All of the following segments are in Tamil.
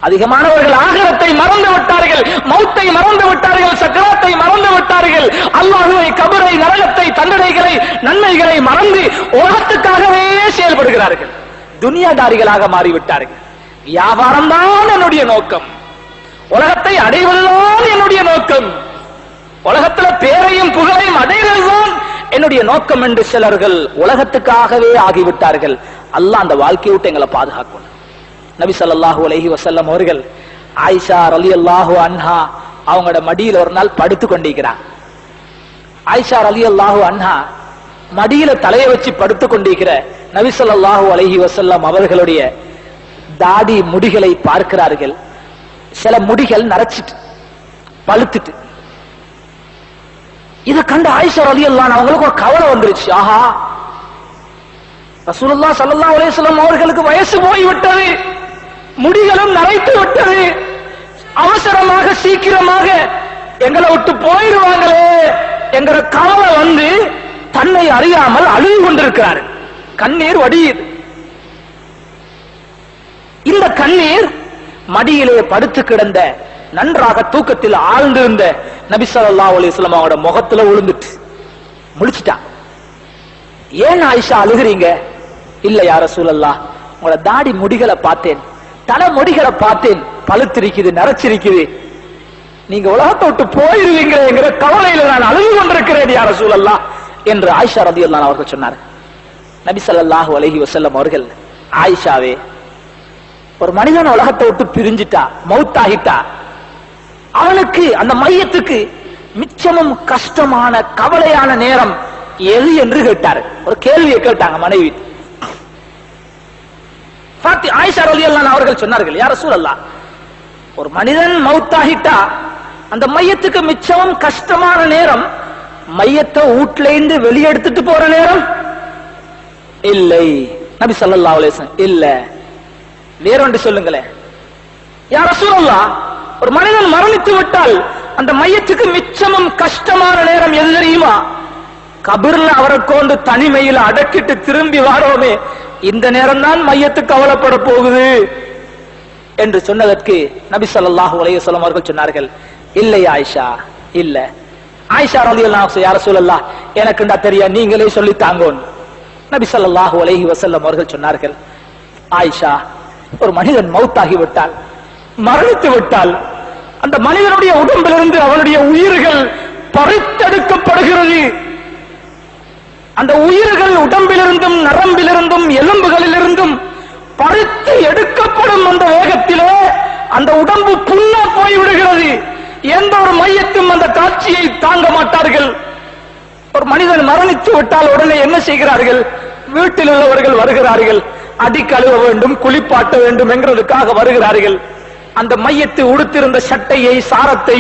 அதிகமானவர்கள் ஆகிரத்தை மறந்து விட்டார்கள், மௌத்தை மறந்து விட்டார்கள், சக்கராத்தை மறந்து விட்டார்கள், அல்லாஹ்வை, கபரை, நரகத்தை, தண்டனைகளை, நன்மைகளை மறந்து உலகத்துக்காகவே செயல்படுகிறார்கள். துனியாதாரிகளாக மாறிவிட்டார்கள். வியாபாரம் தான் என்னுடைய நோக்கம், உலகத்தை அடைவதுதான் என்னுடைய நோக்கம், உலகத்துல பேரையும் புகழையும் அடைவதுதான் என்னுடைய நோக்கம் என்று சிலர்கள் உலகத்துக்காகவே ஆகிவிட்டார்கள். அல்லாஹ் அந்த வாழ்க்கையை விட்டு எங்களை பாதுகாக்கணும். நபி ஸல்லல்லாஹு அலைஹி வஸல்லம் அவர்கள் ஆயிஷா ரலியல்லாஹு அன்ஹா அவங்களோட மடியில ஒரு நாள் படுத்து கொண்டிருக்கிறாங்க. ஆயிஷா ரலியல்லாஹு அன்ஹா மடியில தலையை வச்சு படுத்து கொண்டிருக்கிற நபி ஸல்லல்லாஹு அலைஹி வஸல்லம் அவர்களுடைய தாடி முடிகளை பார்க்கிறார்கள். சில முடிகள் நரைச்சிட்டு பழுத்துட்டு. இதை கண்டு ஆயிஷா ரலியல்லாஹு அன்ஹா அவங்களுக்கு ஒரு கவலை வந்துருச்சு. ஆஹா, ரசூலுல்லாஹ் ஸல்லல்லாஹு அலைஹி வஸல்லம் அவர்களுக்கு வயசு போய்விட்டது, முடிகளும் நரைத்து விட்டது, அவசரமாக சீக்கிரமாக எங்களை விட்டு போயிடுவாங்களே என்கிற கவலை வந்து தன்னை அறியாமல் அழுது கொண்டிருக்கிறார். கண்ணீர் வடியுது. இந்த கண்ணீர் மடியிலே படுத்து கிடந்த நன்றாக தூக்கத்தில் ஆழ்ந்திருந்த நபி ஸல்லல்லாஹு அலைஹி வஸல்லம் அவரோட முகத்துல விழுந்துட்டு முழிச்சிட்டான். ஏன் ஆயிஷா அழுகிறீங்க? இல்ல யா ரசூலல்லாஹ், உங்களோட தாடி முடிகளை பார்த்தேன், தலை முடிகளை பார்த்தேன், பழுத்திருக்குது, நரைச்சிருக்குது, நீங்க உலகத்தை விட்டு போயிருவீங்கிற கவலையில நான் அழுது கொண்டிருக்கிறேன் யா ரசூலல்லாஹ் என்று ஆயிஷா ரலியல்லாஹு அன்ஹா அவர்கள் சொன்னார். நபி ஸல்லல்லாஹு அலைஹி வஸல்லம் அவர்கள், ஆயிஷாவே, ஒரு மனிதன் உலகத்தை விட்டு பிரிஞ்சிட்டா, மௌத்தாகிட்டா, அவனுக்கு அந்த மையத்துக்கு மிச்சமும் கஷ்டமான கவலையான நேரம் எது என்று கேட்டார். ஒரு கேள்வியை கேட்டாங்க மனைவி. ஆயிஷா ரலியல்லாஹு அன்ஹா அவர்கள் சொன்னார்கள், யா ரசூலல்லாஹ், ஒரு மனிதன் மௌத்தாகிட்டா அந்த மையத்துக்கு மிச்சமும் கஷ்டமான நேரம் மையத்தை வீட்டுல இருந்து வெளியெடுத்துட்டு போற நேரம் இல்லை. நபி ஸல்லல்லாஹு அலைஹி வஸல்லம், இல்ல, வேறொன்று சொல்லுங்களேன். யா ரசூலல்லாஹ், ஒரு மனிதன் மரணித்து விட்டால் அந்த மையத்துக்கு மிச்சமும் கஷ்டமான நேரம் எது தெரியுமா? கபர்ல அவரை கொண்டு தனிமையில் அடக்கிட்டு திரும்பி வாரோமே, இந்த நேரம் தான் மையத்துக்கு கவலைப்பட போகுது என்று சொன்னதற்கு நபி ஸல்லல்லாஹு அலைஹி வஸல்லம் அவர்கள் சொன்னார்கள், இல்லை ஆயிஷா, இல்ல. ஆயிஷா ரலியல்லாஹு அன்ஹா, யா ரசூலல்லாஹ், எனக்குண்டா தெரியும், நீங்களே சொல்லி தாங்கோன்னு நபி ஸல்லல்லாஹு அலைஹி வஸல்லம் அவர்கள் சொன்னார்கள், ஆயிஷா, ஒரு மனிதன் மௌத்தாகி விட்டால், மரணித்து விட்டால், அந்த மனிதனுடைய உடம்பிலிருந்து அவனுடைய உயிர்கள் பறித்தெடுக்கப்படுகிறது. அந்த உயிர்கள் உடம்பிலிருந்தும் நரம்பிலிருந்தும் எலும்புகளிலிருந்தும் பறித்து எடுக்கப்படும் அந்த வேகத்திலே அந்த உடம்பு புண்ணா போய்விடுகிறது. எந்த ஒரு மையத்தும் அந்த காட்சியை தாங்க மாட்டார்கள். ஒரு மனிதன் மரணித்து விட்டால் உடனே என்ன செய்கிறார்கள்? வீட்டில் உள்ளவர்கள் வருகிறார்கள், அடி கழுவ வேண்டும், குளிப்பாட்ட வேண்டும் என்கிறதுக்காக வருகிறார்கள். அந்த மையத்து உடுத்திருந்த சட்டையை, சாரத்தை,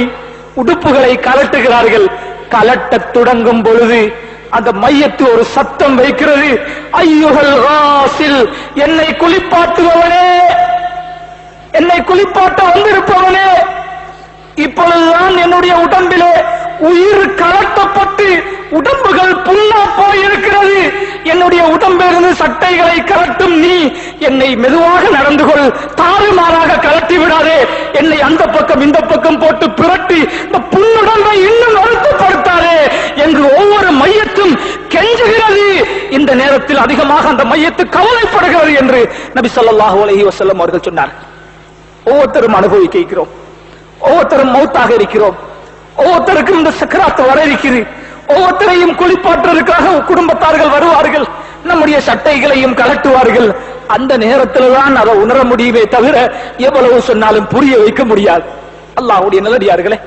உடுப்புகளை கலட்டுகிறார்கள். கலட்டத் தொடங்கும் பொழுது அந்த மையத்து ஒரு சத்தம் வைக்கிறது, ஐயுகல் ராசில், என்னை குளிப்பாட்டுபவனே, என்னை குளிப்பாட்ட வந்திருப்பவனே, இப்பொழுதுதான் என்னுடைய உடம்பிலே உயிர் கலட்டப்பட்டு உடம்புகள் புண்ணா போயிருக்கிறது. என்னுடைய உடம்பிலிருந்து சட்டைகளை கலட்டும் நீ என்னை மெதுவாக நடந்து கொள், தாறுமாறாக கலட்டி விடாதே, என்னை அந்த பக்கம் இந்த பக்கம் போட்டு பிரட்டி இந்த புண்ணுடம்பை இன்னும் வருத்தப்படுத்தாதே என்று ஒவ்வொரு மையத்தும் கெஞ்சுகிறது. இந்த நேரத்தில் அதிகமாக அந்த மையத்து கவலைப்படுகிறது என்று நபி ஸல்லல்லாஹு அலைஹி வஸல்லம் அவர்கள் சொன்னார். ஒவ்வொருத்தரும் அனுபவிக்கிறோம், ஒவ்வொருத்தரும் மௌத்தாக இருக்கிறோம், ஒவ்வொருத்தருக்கும் இந்த சக்கராத்து வர இருக்கிறது. ஒவ்வொருத்தரையும் குளிப்பாற்றுவதற்காக குடும்பத்தார்கள் வருவார்கள், நம்முடைய சட்டைகளையும் கலட்டுவார்கள். அந்த நேரத்தில் தான் அதை உணர முடியுமே தவிர எவ்வளவு சொன்னாலும் புரிய வைக்க முடியாது. அல்லாஹ்வுடைய நல்லடியார்களே,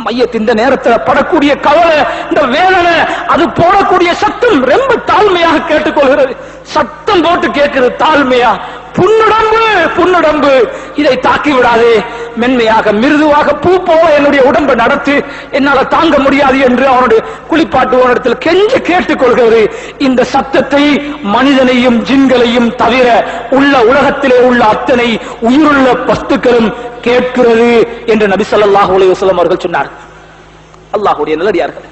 மையத் இந்த நேரத்தில் படக்கூடிய கவலை, இந்த வேதனை, அது போடக்கூடிய சத்தம் ரொம்ப தாழ்மையாக கேட்டுக்கொள்கிறது. சத்தம் போட்டு கேட்கிறது தாழ்மையா, புண்ணுடம்பு, புண்ணுடம்பு, இதை தாக்கி விடாதே, மென்மையாக மிருதுவாக பூ போல என்னுடைய உடம்பை நடத்து, என்னால தாங்க முடியாது என்று அவனுடைய குளிப்பாட்டுவனிடத்தில் கெஞ்சு கேட்டுக்கொள்கிறது. இந்த சத்தத்தை மனிதனையும் ஜின்களையும் தவிர உள்ள உலகத்திலே உள்ள அத்தனை உயிருள்ள வஸ்துக்களும் கேட்கிறது என்று நபி ஸல்லல்லாஹு அலைஹி வஸல்லம் அவர்கள் சொன்னார். அல்லாஹ்வுடைய நல்லடியார்கள்,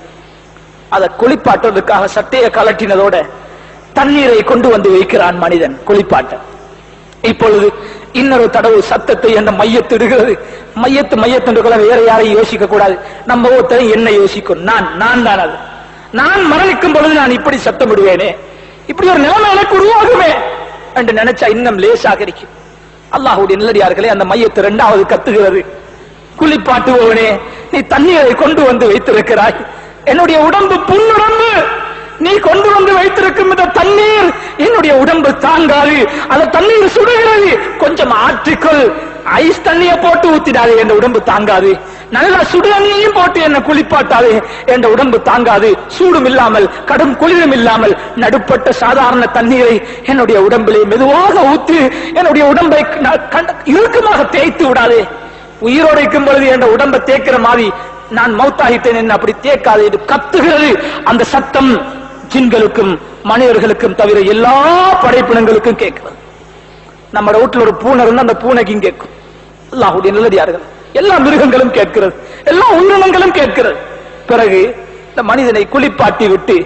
அதை குளிப்பாட்டுவதற்காக சட்டையை கலட்டினதோட தண்ணீரை கொண்டு வந்து வைக்கிறான் மனிதன் குளிப்பாட்ட. இப்பொழுது இன்னொரு தடவை சத்தத்தை அந்த மையத்து இடுகிறது. மையத்து வேற யாரையும் யோசிக்க கூடாது. நம்ம ஒருத்தரை என்ன யோசிக்கும்? நான் தான் அது. நான் மரணிக்கும் பொழுது நான் இப்படி சத்தம் விடுவேனே, இப்படி ஒரு நிலைமை எனக்கு உருவாகுமே என்று நினைச்சா இன்னும் லேசாக இருக்கும். அல்லாஹ்வுடைய நல்லடியார்களே, அந்த மையத்து இரண்டாவது கத்துகிறது, குளிப்பாட்டுவோனே, நீ தண்ணீரை கொண்டு வந்து வைத்திருக்கிறாய், என்னுடைய உடம்பு புண்ணுடம்பு, நீ கொண்டு வந்து வைத்திருக்கும் இந்த தண்ணீர் என்னுடைய உடம்பு தாங்காது, அந்த தண்ணீர் சுடுகிறது, கொஞ்சம் ஆற்றிக்கொள், ஐஸ் தண்ணியை போட்டு ஊத்திடாது, என் உடம்பு தாங்காது, நல்ல சுடு தண்ணியையும் போட்டு என்ன குளிப்பாட்டாது, என் உடம்பு தாங்காது, சூடும் இல்லாமல் கடும் குளிரும் இல்லாமல் நடுப்பட்ட சாதாரண தண்ணீரை என்னுடைய உடம்பிலே மெதுவாக ஊற்றி என்னுடைய உடம்பை இறுக்கமாக தேய்த்து விடாதே, உயிரோடு இருக்கும் பொழுது என் உடம்பை தேய்க்கிற மாதிரி நான் மௌத்தாகிட்டேன் என்ன அப்படி தேய்க்காது என்று கத்துகிறது. அந்த சத்தம் ஜின்களுக்கும் மனிதர்களுக்கும் தவிர எல்லா படைப்பினங்களுக்கும் கேட்கிறது. நம்ம வீட்டுல ஒரு பூனை இருந்தா அந்த பூனைக்கும் கேட்கும். அல்லாஹ்வுடைய நல்லடியார்கள், எல்லா மிருகங்களும் கேட்கிறது, எல்லா உயிரினங்களும் கேட்கிறது. பிறகு இந்த மனிதனை குளிப்பாட்டி விட்டு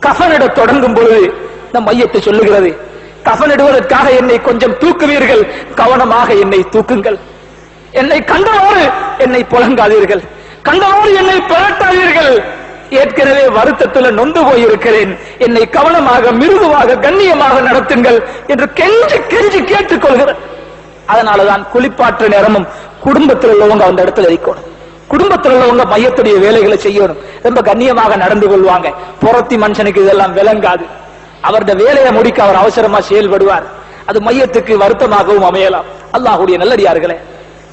கஃனிட தொடங்கும் பொழுது இந்த மையத்தை சொல்லுகிறது, கஃனிடுவதற்காக என்னை கொஞ்சம் தூக்குவீர்கள், கவனமாக என்னை தூக்குங்கள், என்னை கண்டவாறு என்னை புலங்காதீர்கள், கண்டவாறு என்னை பிறட்டாதீர்கள், ஏற்கனவே வருத்தத்தில் நொந்து போயிருக்கிறேன், என்னை கவனமாக மிருதுவாக கண்ணியமாக நடத்துங்கள் என்று கெஞ்சி கெஞ்சி கேட்டுக் கொள்கிறார். அதனாலதான் குளிப்பாற்ற நேரமும் குடும்பத்தில் உள்ளவங்க அந்த இடத்துல இருக்கணும், குடும்பத்தில் உள்ளவங்க மையத்துடைய வேலைகளை செய்யணும், ரொம்ப கண்ணியமாக நடந்து கொள்வாங்க. புறத்தி மனுஷனுக்கு இதெல்லாம் விளங்காது, அவருடைய வேலையை முடிக்க அவர் அவசரமா செயல்படுவார், அது மையத்துக்கு வருத்தமாகவும் அமையலாம். அல்லாஹ்வுடைய நல்லடியார்களே,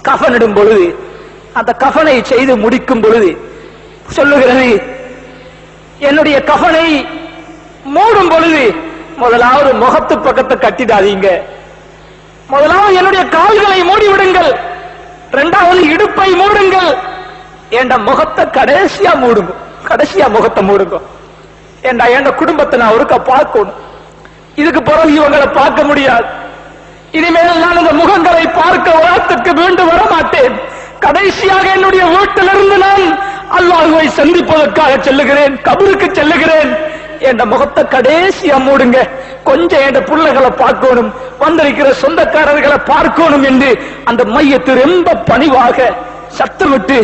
கஃனிடும் பொழுது அந்த கஃனை செய்து முடிக்கும் பொழுது சொல்லுகிறது, என்னுடைய கஃனை மூடும் பொழுது முதலாவது முகத்து பக்கத்தை கட்டிடாதீங்க, முதலாவது என்னுடைய கால்களை மூடிவிடுங்கள், இரண்டாவது இடுப்பை மூடுங்கள், என் முகத்தை கடைசியா மூடுங்க, கடைசியா முகத்தை மூடுங்க, என் குடும்பத்தை நான் ஒருக்க பார்க்கணும், இதுக்கு பிறகு இவங்களை பார்க்க முடியாது, இனிமேல் நான் இந்த முகங்களை பார்க்க உலகத்துக்கு மீண்டு வர மாட்டேன், கடைசியாக என்னுடைய வீட்டிலிருந்து நான் அல்லாஹ்வை சந்திப்பதற்காக செல்லுகிறேன், கபருக்கு செல்லுகிறேன், என் முகத்தை கடைசியா மூடுங்க, கொஞ்சம் என் பிள்ளைகளை பார்க்கணும், வந்திருக்கிற சொந்தக்காரர்களை பார்க்கணும் என்று அந்த மையத்து ரொம்ப பணிவாக சத்தமிட்டு